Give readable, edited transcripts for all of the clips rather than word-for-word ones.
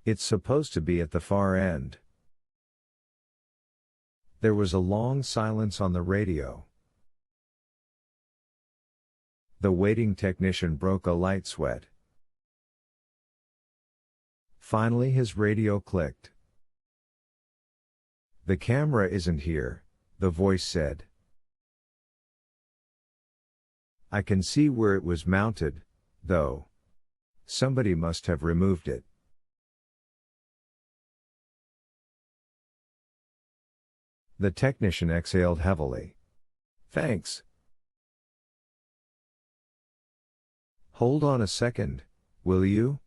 It's supposed to be at the far end. There was a long silence on the radio. The waiting technician broke a light sweat. Finally his radio clicked. "The camera isn't here," the voice said. "I can see where it was mounted, though. Somebody must have removed it." The technician exhaled heavily. "Thanks. Hold on a second, will you?"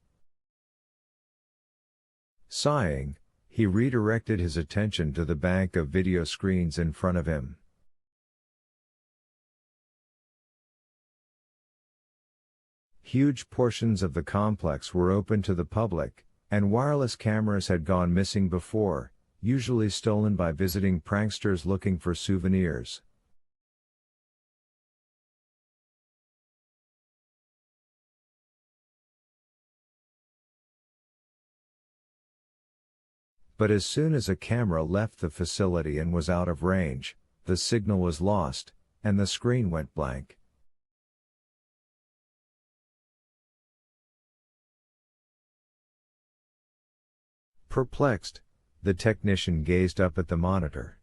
Sighing, he redirected his attention to the bank of video screens in front of him. Huge portions of the complex were open to the public, and wireless cameras had gone missing before, usually stolen by visiting pranksters looking for souvenirs. But as soon as a camera left the facility and was out of range, the signal was lost, and the screen went blank. Perplexed, the technician gazed up at the monitor.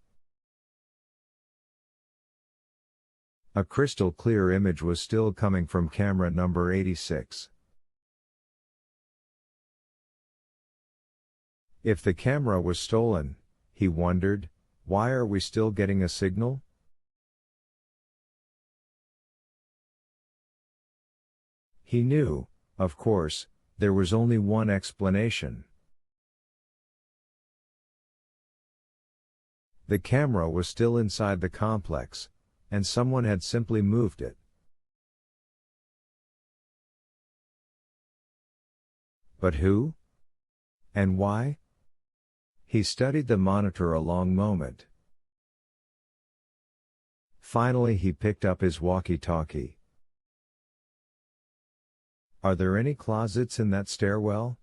A crystal clear image was still coming from camera number 86. If the camera was stolen, he wondered, why are we still getting a signal? He knew, of course, there was only one explanation. The camera was still inside the complex, and someone had simply moved it. But who? And why? He studied the monitor a long moment. Finally he picked up his walkie-talkie. "Are there any closets in that stairwell?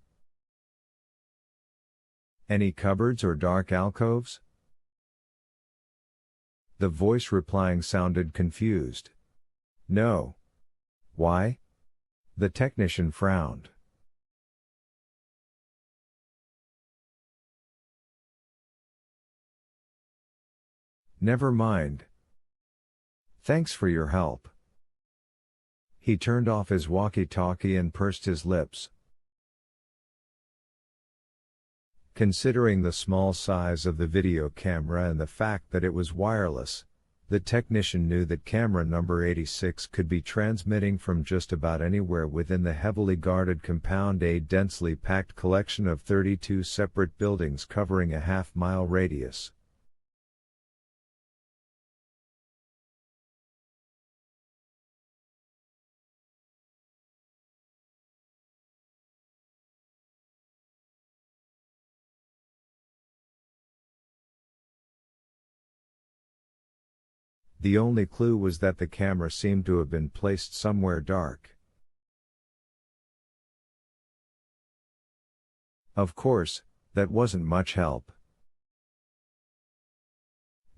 Any cupboards or dark alcoves?" The voice replying sounded confused. "No." "Why?" The technician frowned. "Never mind. Thanks for your help." He turned off his walkie-talkie and pursed his lips. Considering the small size of the video camera and the fact that it was wireless, the technician knew that camera number 86 could be transmitting from just about anywhere within the heavily guarded compound, a densely packed collection of 32 separate buildings covering a half-mile radius. The only clue was that the camera seemed to have been placed somewhere dark. Of course, that wasn't much help.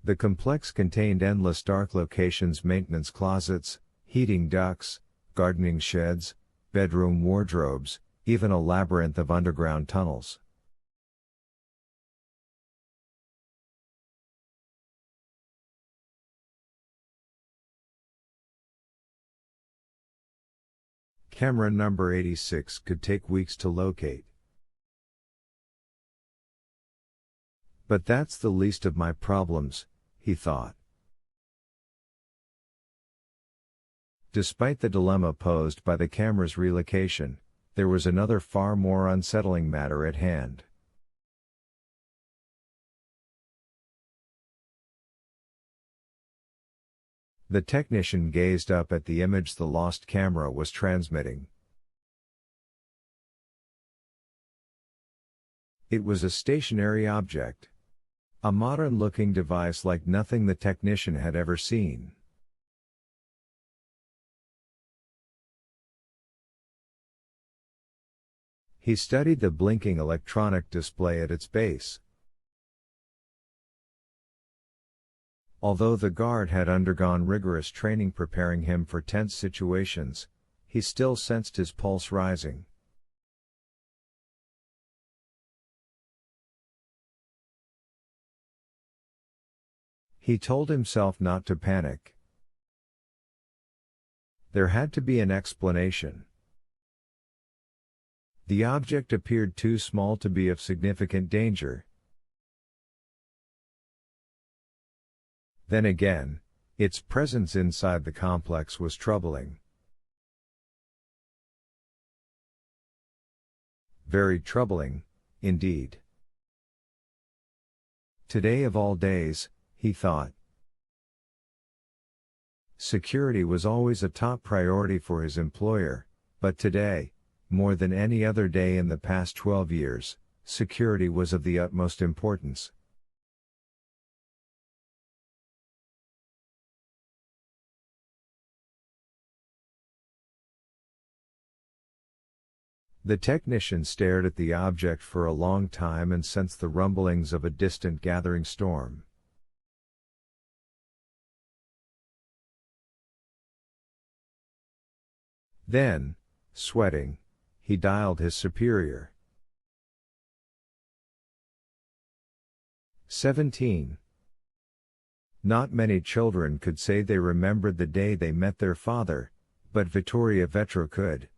The complex contained endless dark locations, maintenance closets, heating ducts, gardening sheds, bedroom wardrobes, even a labyrinth of underground tunnels. Camera number 86 could take weeks to locate. But that's the least of my problems, he thought. Despite the dilemma posed by the camera's relocation, there was another far more unsettling matter at hand. The technician gazed up at the image the lost camera was transmitting. It was a stationary object. A modern-looking device like nothing the technician had ever seen. He studied the blinking electronic display at its base. Although the guard had undergone rigorous training preparing him for tense situations, he still sensed his pulse rising. He told himself not to panic. There had to be an explanation. The object appeared too small to be of significant danger. Then again, its presence inside the complex was troubling. Very troubling, indeed. Today of all days, he thought. Security was always a top priority for his employer, but today, more than any other day in the past 12 years, security was of the utmost importance. The technician stared at the object for a long time and sensed the rumblings of a distant gathering storm. Then, sweating, he dialed his superior. 17. Not many children could say they remembered the day they met their father, but Vittoria Vetro could.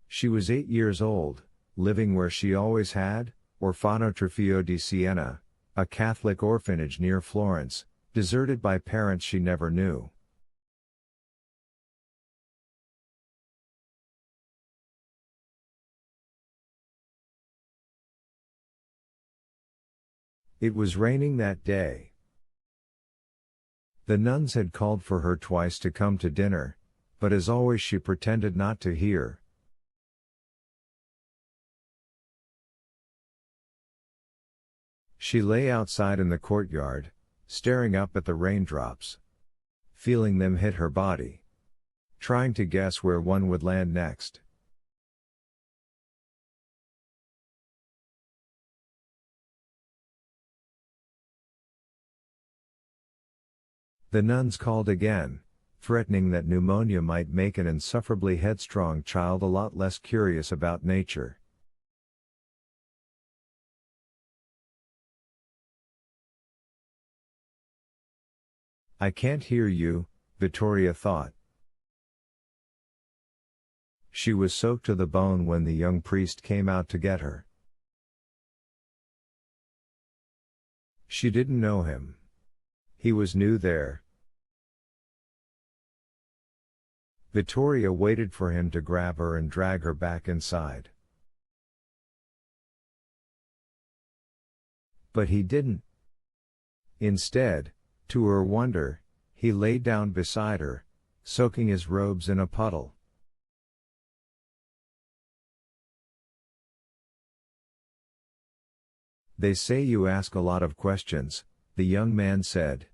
She was 8 years old, living where she always had, Orfanotrofio di Siena, a Catholic orphanage near Florence, deserted by parents she never knew. It was raining that day. The nuns had called for her twice to come to dinner, but as always she pretended not to hear. She lay outside in the courtyard, staring up at the raindrops, feeling them hit her body, trying to guess where one would land next. The nuns called again, threatening that pneumonia might make an insufferably headstrong child a lot less curious about nature. I can't hear you, Vittoria thought. She was soaked to the bone when the young priest came out to get her. She didn't know him. He was new there. Vittoria waited for him to grab her and drag her back inside. But he didn't. Instead, to her wonder, he lay down beside her, soaking his robes in a puddle. They say you ask a lot of questions, the young man said.